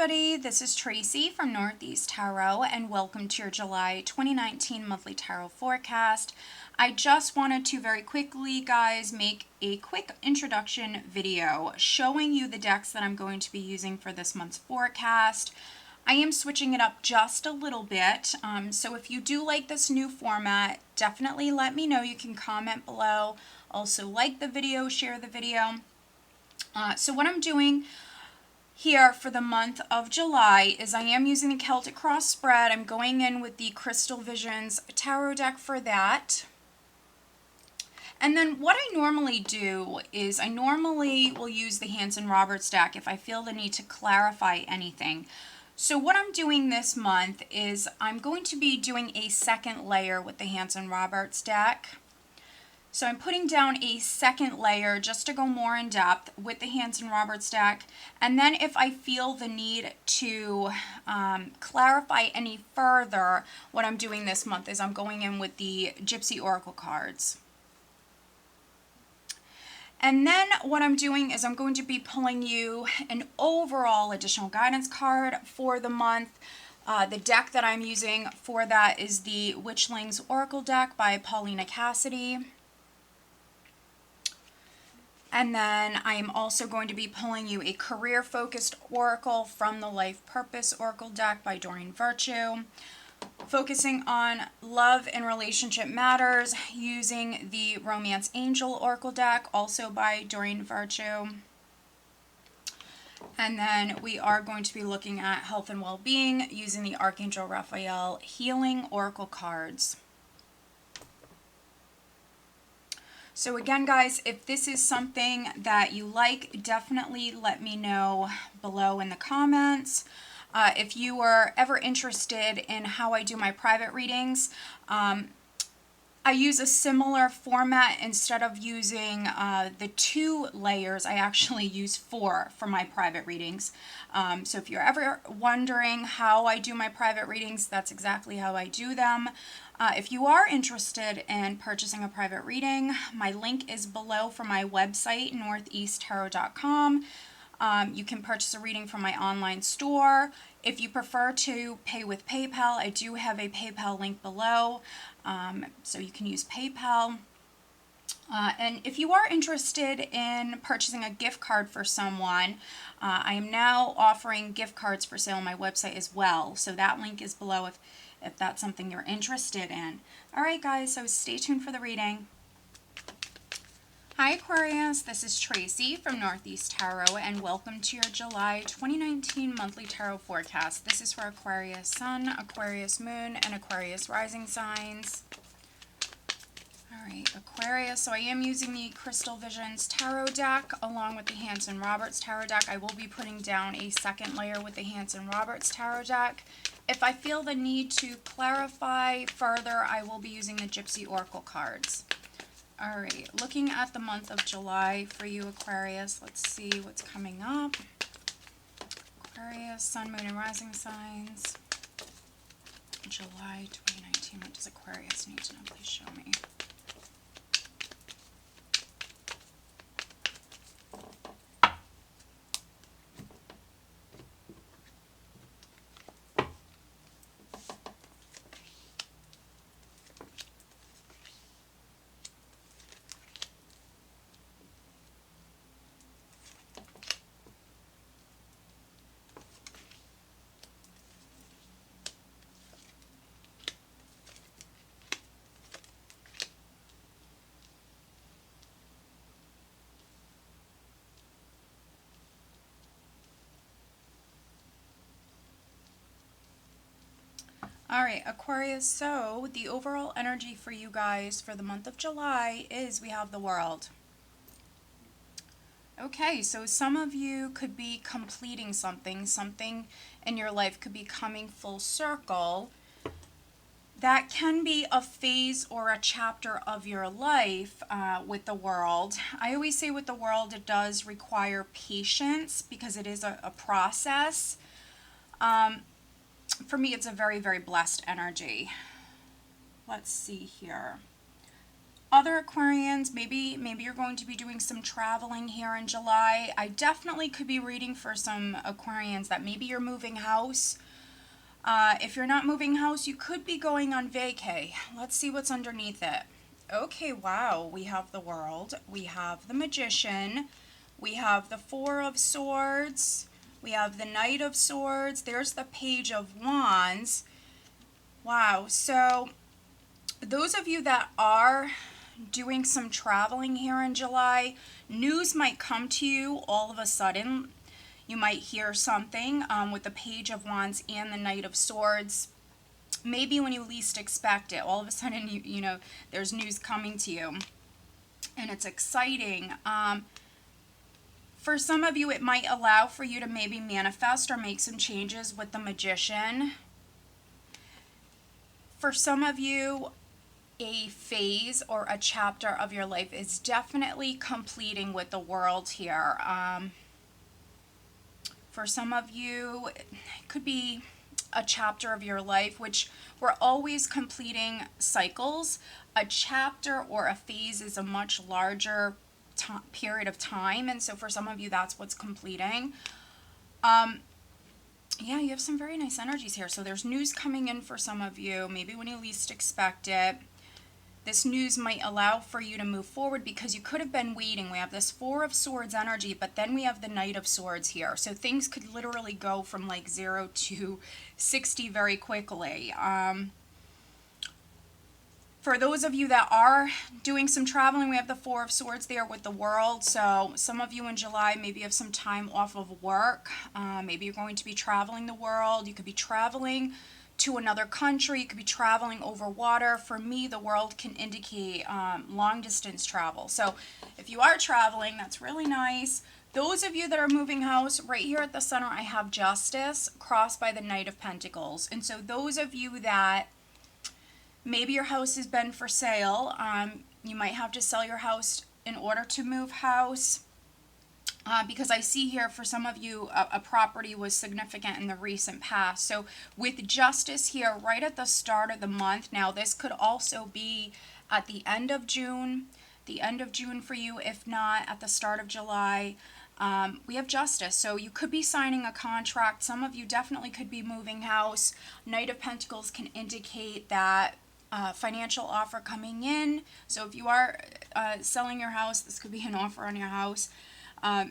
everybody, this is Tracy from Northeast Tarot and welcome to your July 2019 monthly tarot forecast. I just wanted to very quickly, guys, make a quick introduction video showing you the decks that I'm going to be using for this month's forecast. I am switching it up just a little bit, so if you do like this new format, definitely let me know. You can comment below, also like the video, share the video. So what I'm doing here for the month of July is I am using the Celtic Cross spread. I'm going in with the Crystal Visions tarot deck for that. And then what I normally do is I normally will use the Hanson Roberts deck if I feel the need to clarify anything. So what I'm doing this month is I'm going to be doing a second layer with the Hanson Roberts deck. So I'm putting down a second layer just to go more in depth with the Hanson Roberts deck. And then if I feel the need to clarify any further, what I'm doing this month is I'm going in with the Gypsy Oracle cards. And then what I'm doing is I'm going to be pulling you an overall additional guidance card for the month. The deck that I'm using for that is the Witchlings Oracle deck by Paulina Cassidy. And then I am also going to be pulling you a career-focused oracle from the Life Purpose Oracle deck by Doreen Virtue. Focusing on love and relationship matters using the Romance Angel Oracle deck, also by Doreen Virtue. And then we are going to be looking at health and well-being using the Archangel Raphael Healing Oracle cards. So again, guys, if this is something that you like, definitely let me know below in the comments. If you are ever interested in how I do my private readings, I use a similar format. Instead of using the 2 layers, I actually use 4 for my private readings. So if you're ever wondering how I do my private readings, that's exactly how I do them. If you are interested in purchasing a private reading, my link is below for my website, northeasttarot.com. You can purchase a reading from my online store. If you prefer to pay with PayPal, I do have a PayPal link below, so you can use PayPal. And if you are interested in purchasing a gift card for someone, I am now offering gift cards for sale on my website as well. So that link is below if that's something you're interested in. Alright guys, so stay tuned for the reading. Hi Aquarius, this is Tracy from Northeast Tarot and welcome to your July 2019 monthly tarot forecast. This is for Aquarius Sun, Aquarius Moon, and Aquarius Rising signs. Alright, Aquarius, so I am using the Crystal Visions tarot deck along with the Hanson Roberts tarot deck. I will be putting down a second layer with the Hanson Roberts tarot deck. If I feel the need to clarify further, I will be using the Gypsy Oracle cards. Alright, looking at the month of July for you, Aquarius, let's see what's coming up. Aquarius, Sun, Moon, and Rising signs. July 2019, what does Aquarius need to know? Please show me. Alright, Aquarius, so the overall energy for you guys for the month of July is we have the World. Okay, so some of you could be completing something in your life could be coming full circle. That can be a phase or a chapter of your life with the World. I always say with the World it does require patience because it is a process. For me, it's a very, very blessed energy. Let's see here. Other Aquarians, maybe you're going to be doing some traveling here in July. I definitely could be reading for some Aquarians that maybe you're moving house. If you're not moving house, you could be going on vacay. Let's see what's underneath it. Okay, wow, we have the World, we have the Magician, we have the Four of Swords, we have the Knight of Swords, there's the Page of Wands. Wow, so those of you that are doing some traveling here in July, news might come to you all of a sudden. You might hear something with the Page of Wands and the Knight of Swords. Maybe when you least expect it, all of a sudden, you know, there's news coming to you. And it's exciting. For some of you, it might allow for you to maybe manifest or make some changes with the Magician. For some of you, a phase or a chapter of your life is definitely completing with the World here. For some of you, it could be a chapter of your life, which we're always completing cycles. A chapter or a phase is a much larger period of time, and so for some of you, that's what's completing. Yeah, you have some very nice energies here. So there's news coming in for some of you, maybe when you least expect it. This news might allow for you to move forward because you could have been waiting. We have this Four of Swords energy, but then we have the Knight of Swords here. So things could literally go from like 0 to 60 very quickly. For those of you that are doing some traveling, we have the Four of Swords there with the World. So some of you in July maybe have some time off of work. Maybe you're going to be traveling the world. You could be traveling to another country. You could be traveling over water. For me, the World can indicate long distance travel. So if you are traveling, that's really nice. Those of you that are moving house, right here at the center, I have Justice crossed by the Knight of Pentacles. And so those of you that maybe your house has been for sale, you might have to sell your house in order to move house. Because I see here for some of you a property was significant in the recent past. So with Justice here right at the start of the month, now this could also be at the end of June for you, if not at the start of July. We have Justice, so you could be signing a contract. Some of you definitely could be moving house. Knight of Pentacles can indicate that financial offer coming in. So if you are selling your house, this could be an offer on your house.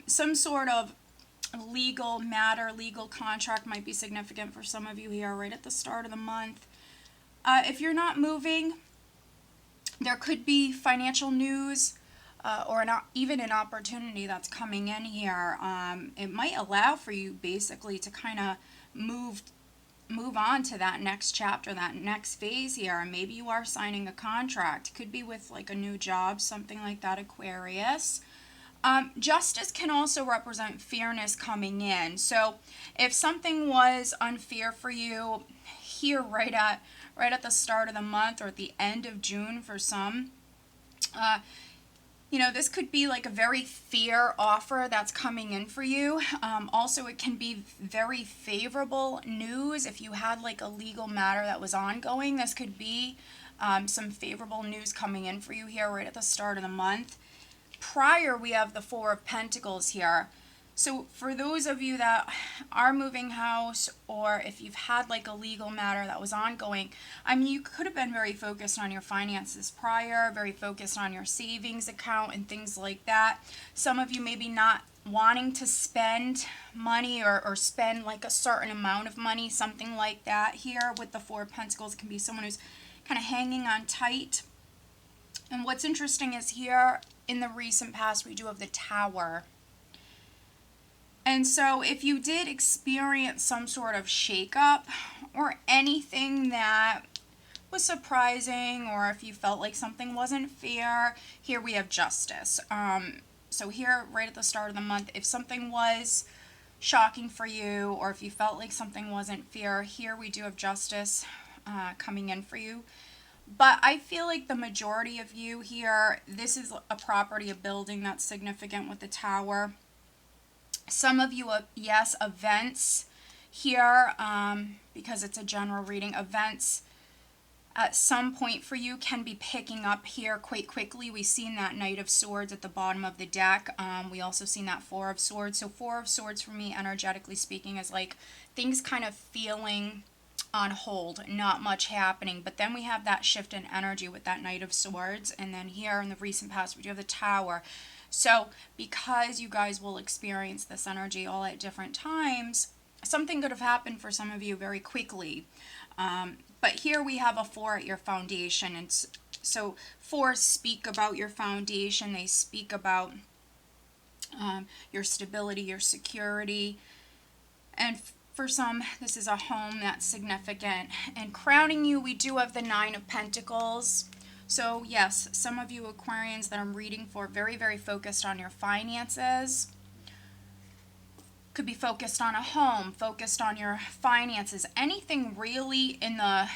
Some sort of legal matter, legal contract might be significant for some of you here right at the start of the month. If you're not moving, there could be financial news or even an opportunity that's coming in here. It might allow for you basically to kind of move on to that next chapter, that next phase here. Maybe you are signing a contract. Could be with like a new job, something like that, Aquarius. Justice can also represent fairness coming in. So if something was unfair for you here right at the start of the month or at the end of June for some, you know, this could be like a very fair offer that's coming in for you. Also, it can be very favorable news. If you had like a legal matter that was ongoing, this could be some favorable news coming in for you here right at the start of the month. Prior, we have the Four of Pentacles here. So for those of you that are moving house, or if you've had like a legal matter that was ongoing, I mean, you could have been very focused on your finances prior, very focused on your savings account and things like that. Some of you maybe not wanting to spend money or spend like a certain amount of money, something like that here with the Four of Pentacles. It can be someone who's kind of hanging on tight. And what's interesting is here in the recent past, we do have the Tower. And so if you did experience some sort of shakeup or anything that was surprising, or if you felt like something wasn't fair, here we have Justice. So here right at the start of the month, if something was shocking for you, or if you felt like something wasn't fair, here we do have Justice coming in for you. But I feel like the majority of you here, this is a property, a building that's significant with the Tower. Some of you, yes, events here, because it's a general reading. Events at some point for you can be picking up here quite quickly. We've seen that Knight of Swords at the bottom of the deck. We also seen that Four of Swords. So Four of Swords for me, energetically speaking, is like things kind of feeling on hold, not much happening. But then we have that shift in energy with that Knight of Swords. And then here in the recent past, we do have the Tower. So because you guys will experience this energy all at different times, something could have happened for some of you very quickly. But here we have a 4 at your foundation. And so 4s speak about your foundation. They speak about your stability, your security. And for some, this is a home that's significant. And crowning you, we do have the 9 of Pentacles. So yes, some of you Aquarians that I'm reading for, very, very focused on your finances. Could be focused on a home, focused on your finances, anything really in the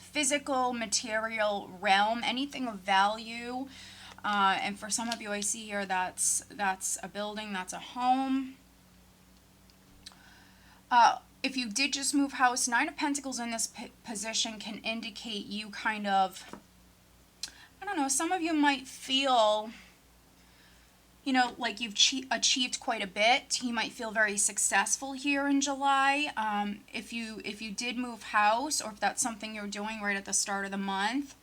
physical, material realm, anything of value. And for some of you, I see here that's a building, that's a home. If you did just move house, 9 of Pentacles in this position can indicate you kind of, I don't know, some of you might feel, you know, like you've achieved quite a bit. You might feel very successful here in July. If you did move house, or if that's something you're doing right at the start of the month,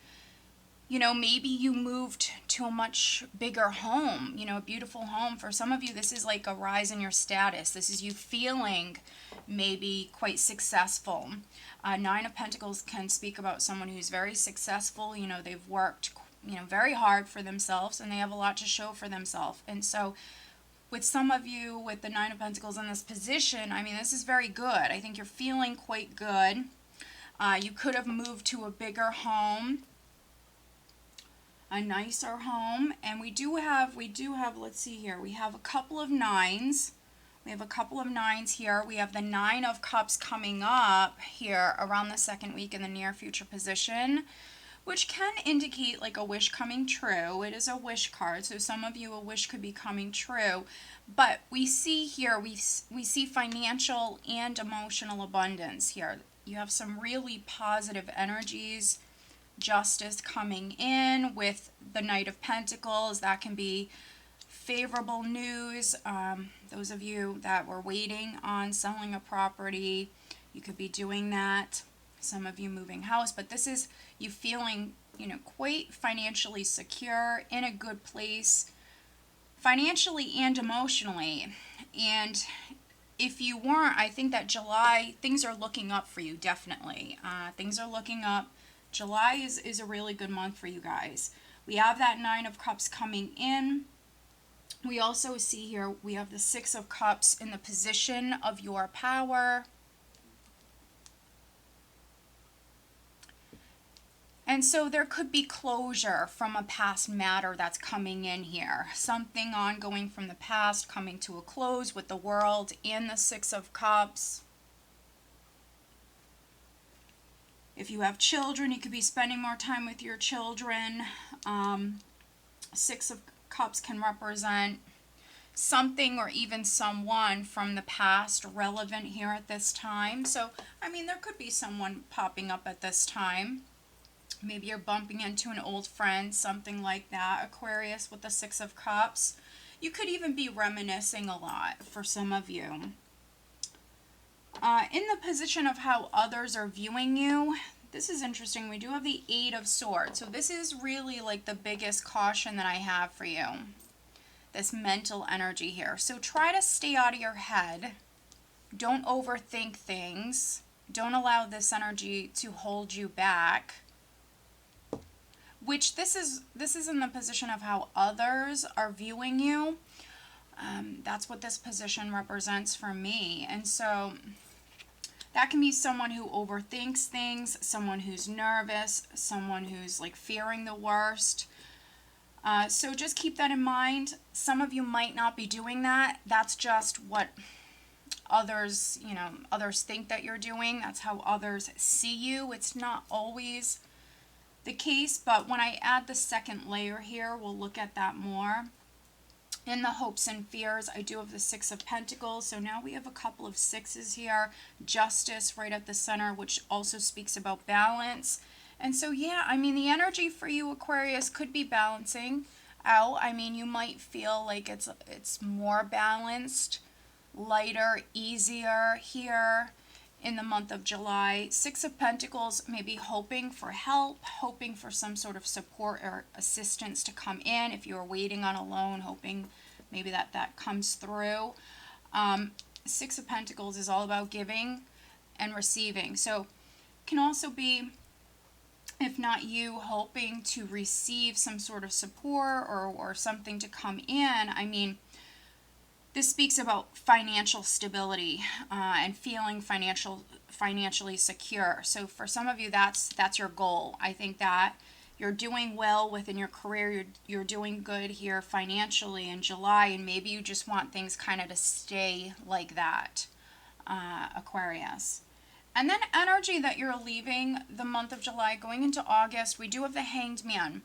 you know, maybe you moved to a much bigger home, you know, a beautiful home. For some of you, this is like a rise in your status. This is you feeling maybe quite successful. 9 of Pentacles can speak about someone who's very successful. You know, they've worked, you know, very hard for themselves, and they have a lot to show for themselves. And so with some of you with the 9 of Pentacles in this position, I mean, this is very good. I think you're feeling quite good. You could have moved to a bigger home, a nicer home. And we do have, let's see here, we have a couple of 9s. We have a couple of 9s here. We have the 9 of Cups coming up here around the second week in the near future position, which can indicate like a wish coming true. It is a wish card, so some of you, a wish could be coming true. But we see here, we see financial and emotional abundance here. You have some really positive energies, justice coming in with the Knight of Pentacles. That can be favorable news. Those of you that were waiting on selling a property, you could be doing that. Some of you moving house, but this is you feeling, you know, quite financially secure, in a good place, financially and emotionally. And if you weren't, I think that July, things are looking up for you, definitely. Things are looking up. July is a really good month for you guys. We have that 9 of Cups coming in. We also see here, we have the 6 of Cups in the position of your power. And so there could be closure from a past matter that's coming in here. Something ongoing from the past coming to a close with the World and the 6 of Cups. If you have children, you could be spending more time with your children. 6 of Cups can represent something or even someone from the past relevant here at this time. So, I mean, there could be someone popping up at this time. Maybe you're bumping into an old friend, something like that. Aquarius with the 6 of Cups. You could even be reminiscing a lot for some of you. In the position of how others are viewing you, this is interesting. We do have the 8 of Swords. So this is really like the biggest caution that I have for you. This mental energy here. So try to stay out of your head. Don't overthink things. Don't allow this energy to hold you back. Which this is in the position of how others are viewing you. That's what this position represents for me. And so that can be someone who overthinks things, someone who's nervous, someone who's like fearing the worst. So just keep that in mind. Some of you might not be doing that. That's just what others, you know, others think that you're doing. That's how others see you. It's not always the case, but when I add the second layer here, we'll look at that more. In the hopes and fears, I do have the 6 of Pentacles. So now we have a couple of 6s here. Justice right at the center, which also speaks about balance. And so, yeah, I mean, the energy for you, Aquarius, could be balancing out. I mean, you might feel like it's more balanced, lighter, easier here in the month of July. Six of Pentacles, maybe hoping for help, hoping for some sort of support or assistance to come in. If you're waiting on a loan, hoping maybe that comes through. Six of Pentacles is all about giving and receiving. So can also be, if not you, hoping to receive some sort of support or something to come in. I mean, this speaks about financial stability and feeling financially secure. So for some of you, that's your goal. I think that you're doing well within your career. You're doing good here financially in July, and maybe you just want things kind of to stay like that, Aquarius. And then energy that you're leaving the month of July, going into August, we do have the Hanged Man.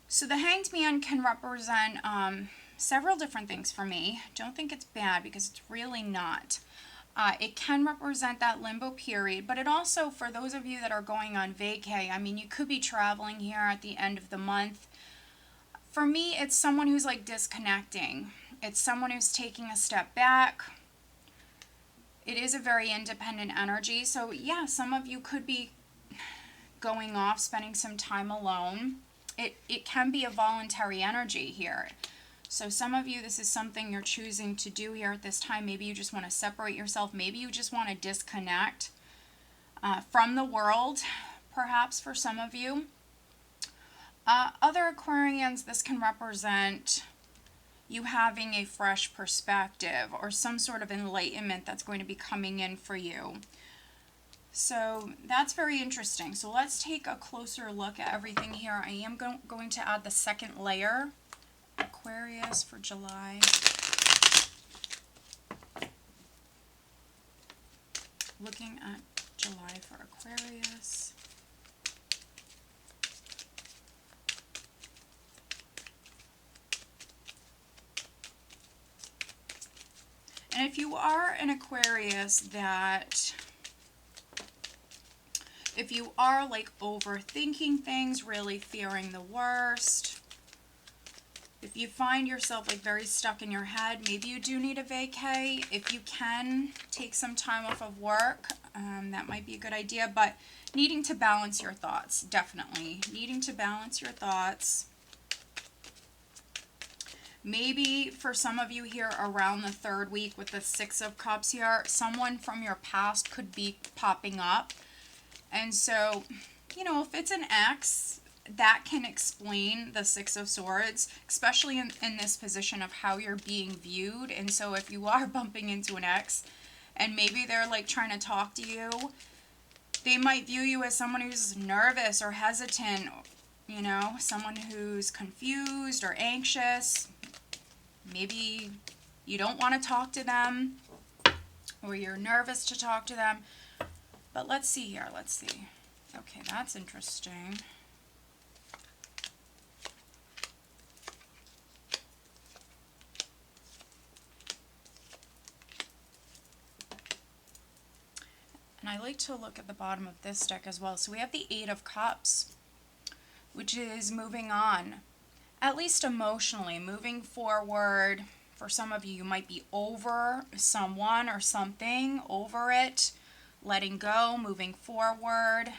So the Hanged Man can represent several different things for me. Don't think it's bad, because it's really not. It can represent that limbo period, but it also, for those of you that are going on vacay, I mean, you could be traveling here at the end of the month. For me, it's someone who's like disconnecting. It's someone who's taking a step back. It is a very independent energy. So yeah, some of you could be going off, spending some time alone. It can be a voluntary energy here. So some of you, this is something you're choosing to do here at this time. Maybe you just want to separate yourself. Maybe you just want to disconnect from the world, perhaps for some of you. Other Aquarians, this can represent you having a fresh perspective or some sort of enlightenment that's going to be coming in for you. So that's very interesting. So let's take a closer look at everything here. I am going to add the second layer, Aquarius, for July. Looking at July for Aquarius. And if you are an Aquarius that, if you are like overthinking things, really fearing the worst, if you find yourself like very stuck in your head, maybe you do need a vacay. If you can take some time off of work, that might be a good idea, but needing to balance your thoughts, definitely. Needing to balance your thoughts. Maybe for some of you here around the third week with the Six of Cups here, someone from your past could be popping up. And so, you know, if it's an ex, that can explain the Six of Swords, especially in this position of how you're being viewed. And so if you are bumping into an ex and maybe they're like trying to talk to you, they might view you as someone who's nervous or hesitant, you know, someone who's confused or anxious. Maybe you don't want to talk to them, or you're nervous to talk to them. But let's see here. Let's see. Okay, that's interesting. And I like to look at the bottom of this deck as well. So we have the Eight of Cups, which is moving on. At least emotionally, moving forward. For some of you, you might be over someone or something, over it, letting go, moving forward.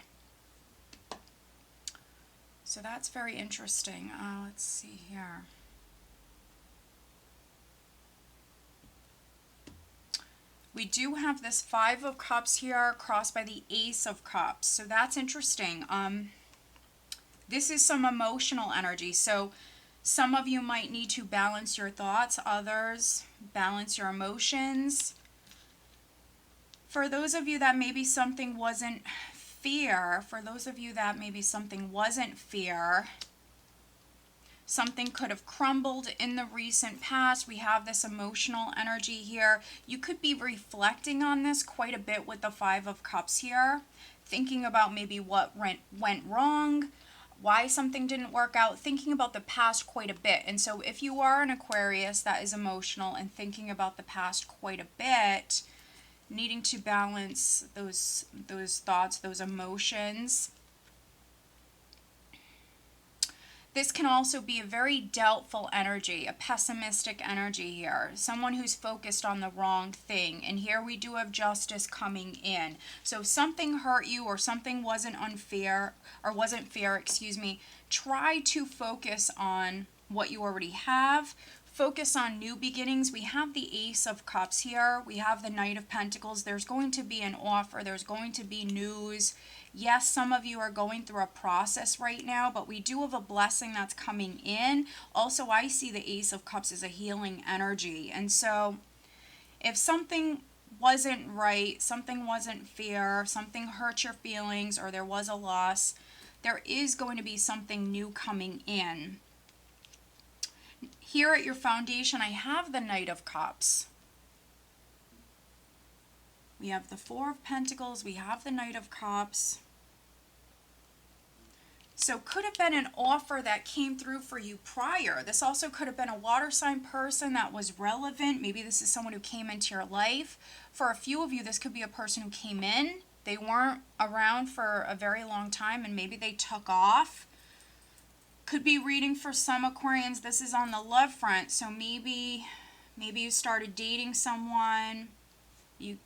So that's very interesting. Let's see here. We do have this Five of Cups here crossed by the Ace of Cups. So that's interesting. This is some emotional energy. So some of you might need to balance your thoughts, others balance your emotions. For those of you that maybe something wasn't fear, something could have crumbled in the recent past. We have this emotional energy here. You could be reflecting on this quite a bit with the Five of Cups here, thinking about maybe what went wrong, why something didn't work out, thinking about the past quite a bit. And so if you are an Aquarius that is emotional and thinking about the past quite a bit, needing to balance those thoughts, those emotions. This can also be a very doubtful energy, a pessimistic energy here, someone who's focused on the wrong thing. And here we do have justice coming in. So if something hurt you or something wasn't unfair or wasn't fair, excuse me, try to focus on what you already have. Focus on new beginnings. We have the Ace of Cups here. We have the Knight of Pentacles. There's going to be an offer. There's going to be news. Yes, some of you are going through a process right now, but we do have a blessing that's coming in. Also, I see the Ace of Cups as a healing energy. And so if something wasn't right, something wasn't fair, something hurt your feelings, or there was a loss, there is going to be something new coming in. Here at your foundation, I have the Knight of Cups. We have the Four of Pentacles. We have the Knight of Cups. So could have been an offer that came through for you prior. This also could have been a water sign person that was relevant. Maybe this is someone who came into your life. For a few of you, this could be a person who came in. They weren't around for a very long time and maybe they took off. Could be reading for some Aquarians. This is on the love front. So maybe you started dating someone. You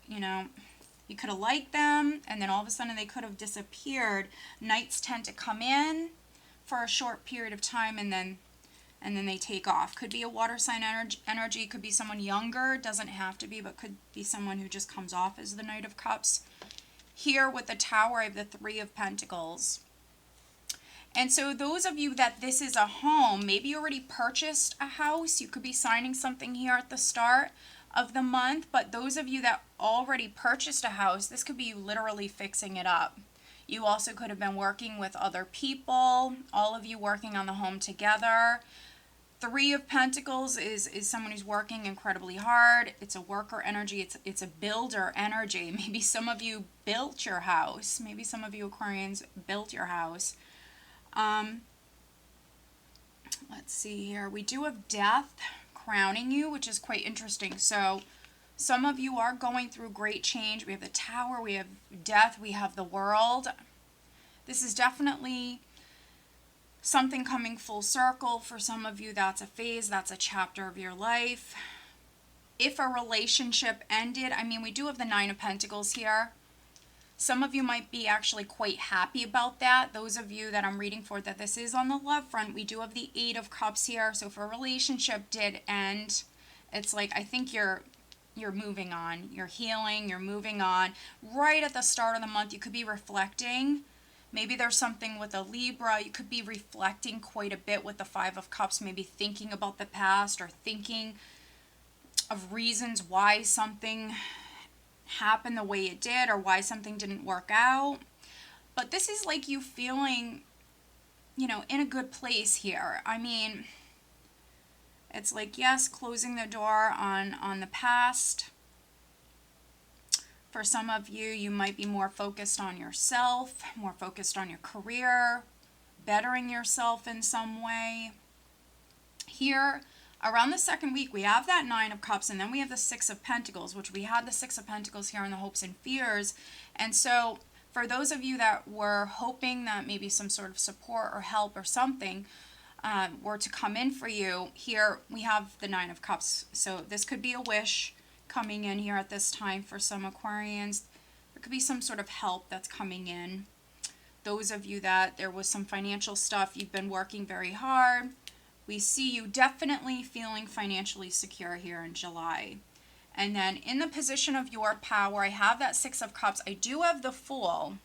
could have liked them, and then all of a sudden they could have disappeared. Knights tend to come in for a short period of time, and then they take off. Could be a water sign energy. Could be someone younger. Doesn't have to be, but could be someone who just comes off as the Knight of Cups. Here with the Tower, I have the Three of Pentacles. And so those of you that this is a home, maybe you already purchased a house. You could be signing something here at the start of the month. But those of you that already purchased a house, this could be you literally fixing it up. You also could have been working with other people, all of you working on the home together. Three of Pentacles is someone who's working incredibly hard. It's a worker energy. It's a builder energy. Maybe some of you built your house. Maybe some of you Aquarians built your house. Let's see here. We do have Death crowning you, which is quite interesting. So some of you are going through great change. We have the Tower, we have Death, we have the World. This is definitely something coming full circle. For some of you, that's a phase, that's a chapter of your life. If a relationship ended, I mean, we do have the Nine of Pentacles here. Some of you might be actually quite happy about that. Those of you that I'm reading for that this is on the love front, we do have the Eight of Cups here. So if a relationship did end, it's like, I think you're moving on. You're healing, you're moving on. Right at the start of the month, you could be reflecting. Maybe there's something with a Libra. You could be reflecting quite a bit with the Five of Cups, maybe thinking about the past or thinking of reasons why something happened the way it did or why something didn't work out. But this is like you feeling, in a good place here. I mean, it's like, yes, closing the door on the past. For some of you, you might be more focused on yourself, more focused on your career, bettering yourself in some way. Here, around the second week, we have that Nine of Cups, and then we have the Six of Pentacles, which we had the Six of Pentacles here in the hopes and fears. And so for those of you that were hoping that maybe some sort of support or help or something were to come in for you, here we have the Nine of Cups. So this could be a wish coming in here at this time for some Aquarians. There could be some sort of help that's coming in. Those of you that there was some financial stuff, you've been working very hard. We see you definitely feeling financially secure here in July. And then in the position of your power, I have that Six of Cups. I do have the Fool.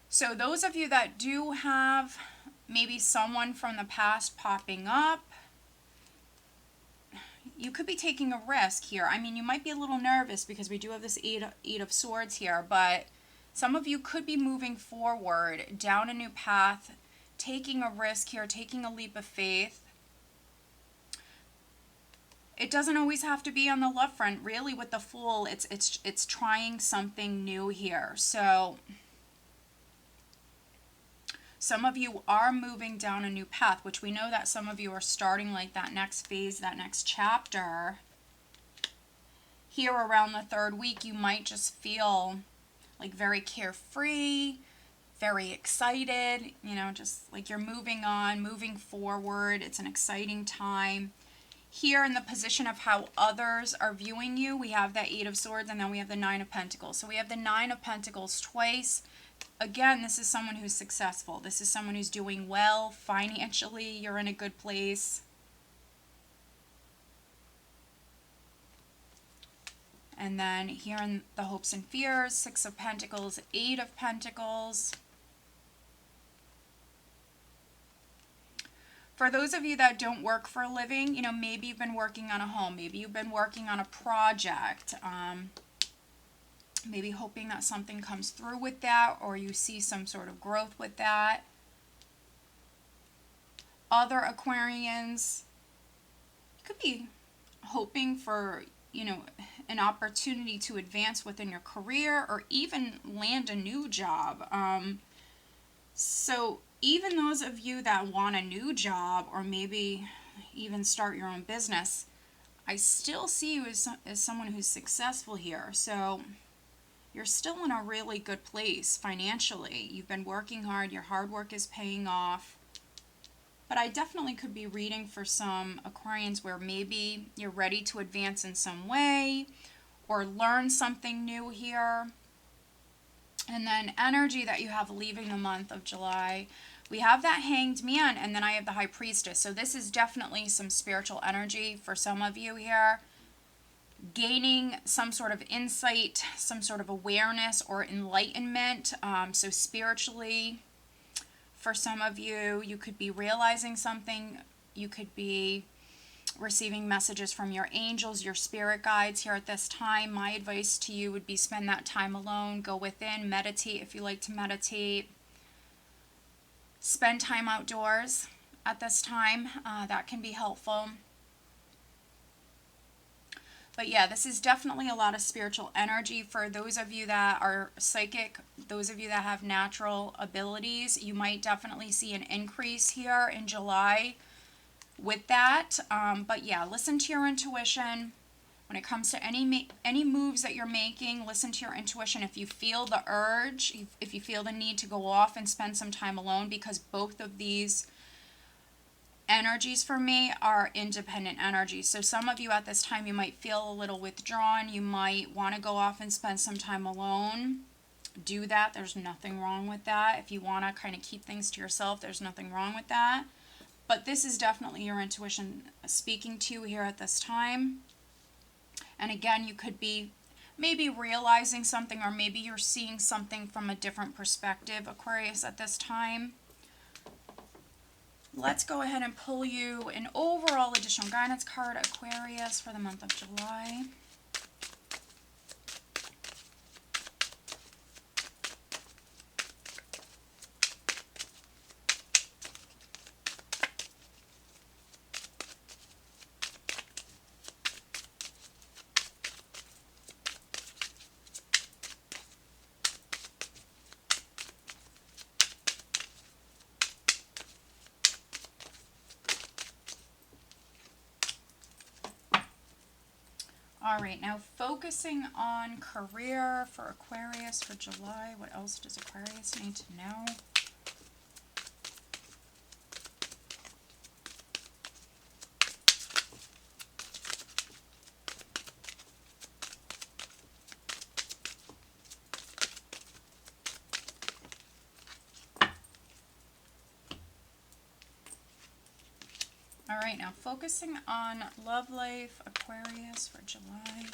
So those of you that do have maybe someone from the past popping up, you could be taking a risk here. I mean, you might be a little nervous because we do have this Eight of Swords here, but some of you could be moving forward down a new path, taking a risk here, taking a leap of faith. It doesn't always have to be on the love front. Really, with the Fool, it's trying something new here. So some of you are moving down a new path, which we know that some of you are starting like that next phase, that next chapter. Here around the third week, you might just feel like very carefree. very excited, you know, just like you're moving on, moving forward. It's an exciting time. Here in the position of how others are viewing you, we have that Eight of Swords, and then we have the Nine of Pentacles. So we have the Nine of Pentacles twice. Again, this is someone who's successful. This is someone who's doing well financially. You're in a good place. And then here in the Hopes and Fears, Six of Pentacles, Eight of Pentacles. For those of you that don't work for a living, you know, maybe you've been working on a home. Maybe you've been working on a project. Maybe hoping that something comes through with that, or you see some sort of growth with that. Other Aquarians, you could be hoping for, you know, an opportunity to advance within your career or even land a new job. So even those of you that want a new job or maybe even start your own business, I still see you as someone who's successful here. So you're still in a really good place financially. You've been working hard. Your hard work is paying off. But I definitely could be reading for some Aquarians where maybe you're ready to advance in some way or learn something new here. And then energy that you have leaving the month of July. We have that Hanged Man, and then I have the High Priestess. So this is definitely some spiritual energy for some of you here. Gaining some sort of insight, some sort of awareness or enlightenment. So spiritually, for some of you, you could be realizing something. You could be receiving messages from your angels, your spirit guides here at this time. My advice to you would be spend that time alone. Go within, meditate if you like to meditate. Spend time outdoors at this time. That can be helpful. But yeah, this is definitely a lot of spiritual energy for those of you that are psychic, those of you that have natural abilities. You might definitely see an increase here in July with that. But yeah, listen to your intuition. When it comes to any moves that you're making, listen to your intuition. If you feel the urge, if you feel the need to go off and spend some time alone, because both of these energies for me are independent energies. So some of you at this time, you might feel a little withdrawn. You might want to go off and spend some time alone. Do that. There's nothing wrong with that. If you want to kind of keep things to yourself, there's nothing wrong with that. But this is definitely your intuition speaking to you here at this time. And again, you could be maybe realizing something, or maybe you're seeing something from a different perspective, Aquarius, at this time. Let's go ahead and pull you an overall additional guidance card, Aquarius, for the month of July. All right, now focusing on career for Aquarius for July. What else does Aquarius need to know? All right, now focusing on love life, Aquarius for July.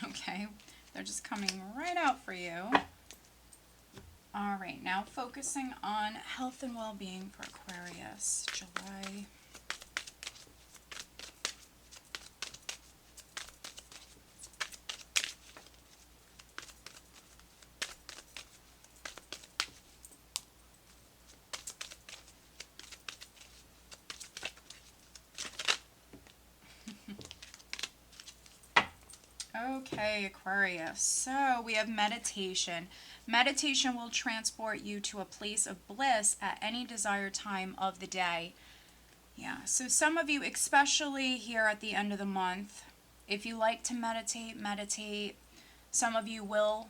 Okay, they're just coming right out for you. All right, now focusing on health and well-being for Aquarius, July. Okay, Aquarius. So we have meditation. Meditation will transport you to a place of bliss at any desired time of the day. Yeah, so some of you, especially here at the end of the month, if you like to meditate, meditate. Some of you will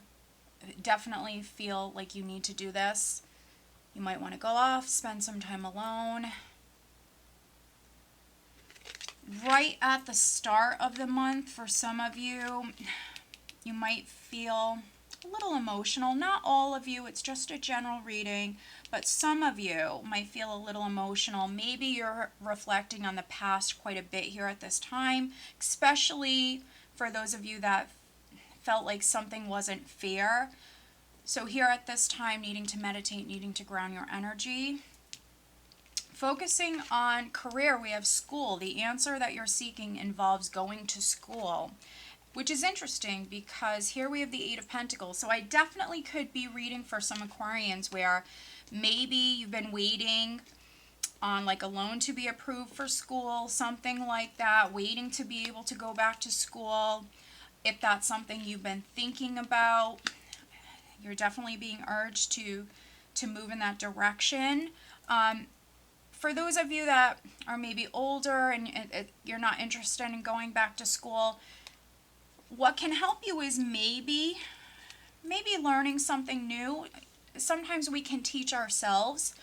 definitely feel like you need to do this. You might want to go off, spend some time alone. Right at the start of the month, for some of you, you might feel a little emotional. Not all of you, it's just a general reading, but some of you might feel a little emotional. Maybe you're reflecting on the past quite a bit here at this time, especially for those of you that felt like something wasn't fair. So here at this time, needing to meditate, needing to ground your energy. Focusing on career, we have school. The answer that you're seeking involves going to school, which is interesting because here we have the Eight of Pentacles. So I definitely could be reading for some Aquarians where maybe you've been waiting on like a loan to be approved for school, something like that, waiting to be able to go back to school. If that's something you've been thinking about, you're definitely being urged to move in that direction. For those of you that are maybe older and you're not interested in going back to school, what can help you is maybe learning something new. Sometimes we can teach ourselves.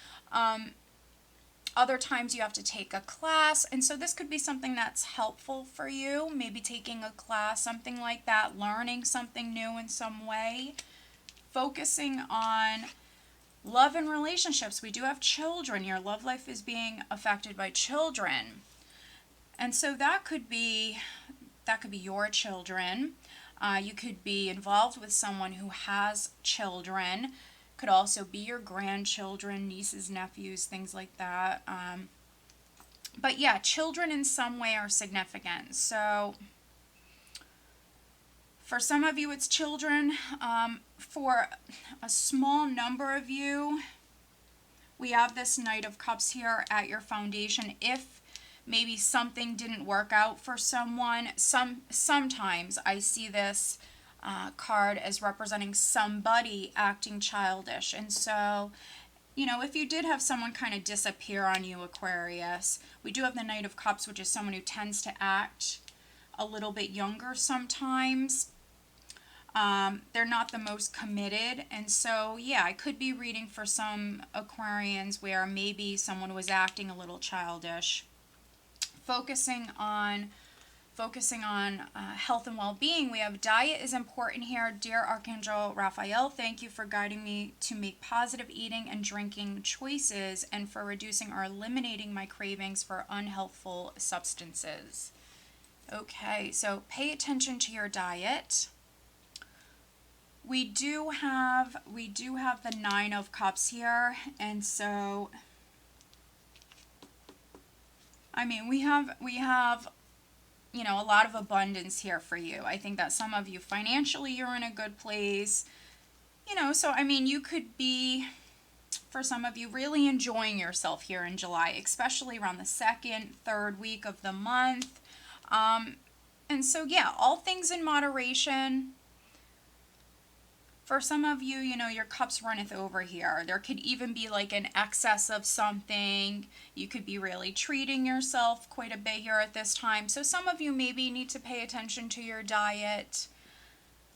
Other times you have to take a class, and so this could be something that's helpful for you. Maybe taking a class, something like that, learning something new in some way. Focusing on love and relationships. We do have children. Your love life is being affected by children. And so that could be your children. You could be involved with someone who has children. Could also be your grandchildren, nieces, nephews, things like that. But yeah, children in some way are significant. So for some of you, it's children. For a small number of you, we have this Knight of Cups here at your foundation. If maybe something didn't work out for someone, sometimes I see this card as representing somebody acting childish. And so, you know, if you did have someone kind of disappear on you, Aquarius, we do have the Knight of Cups, which is someone who tends to act a little bit younger sometimes. They're not the most committed, and so yeah, I could be reading for some Aquarians where maybe someone was acting a little childish. Focusing on health and well-being, we have diet is important here. Dear Archangel Raphael, thank you for guiding me to make positive eating and drinking choices and for reducing or eliminating my cravings for unhealthful substances. Okay, so pay attention to your diet. We do have the Nine of Cups here, and so I mean we have you know, a lot of abundance here for you. I think that some of you financially you're in a good place. You know, so I mean you could be, for some of you, really enjoying yourself here in July, especially around the second, third week of the month. And so yeah, all things in moderation. For some of you, you know, your cups runneth over here. There could even be like an excess of something. You could be really treating yourself quite a bit here at this time. So some of you maybe need to pay attention to your diet.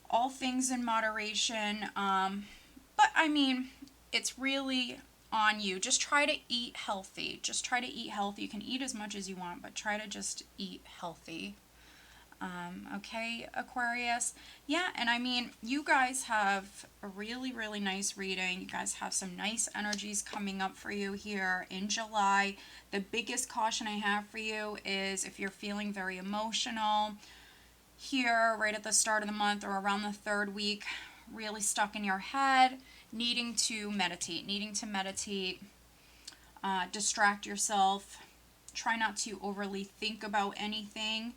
All things in moderation. But I mean, it's really on you. Just try to eat healthy. Just try to eat healthy. You can eat as much as you want, but try to just eat healthy. Okay, Aquarius. Yeah, and I mean, you guys have a really, really nice reading. You guys have some nice energies coming up for you here in July. The biggest caution I have for you is if you're feeling very emotional here right at the start of the month or around the third week, really stuck in your head, needing to meditate, distract yourself. Try not to overly think about anything.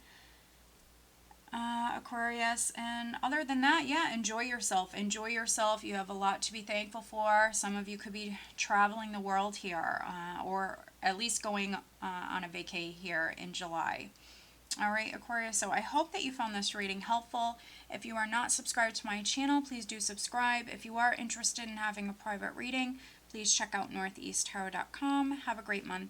Aquarius, and other than that, yeah, enjoy yourself. You have a lot to be thankful for. Some of you could be traveling the world here, or at least going on a vacay here in July. All right, Aquarius, so I hope that you found this reading helpful. If you are not subscribed to my channel, please do subscribe. If you are interested in having a private reading, please check out northeasttarot.com. Have a great month.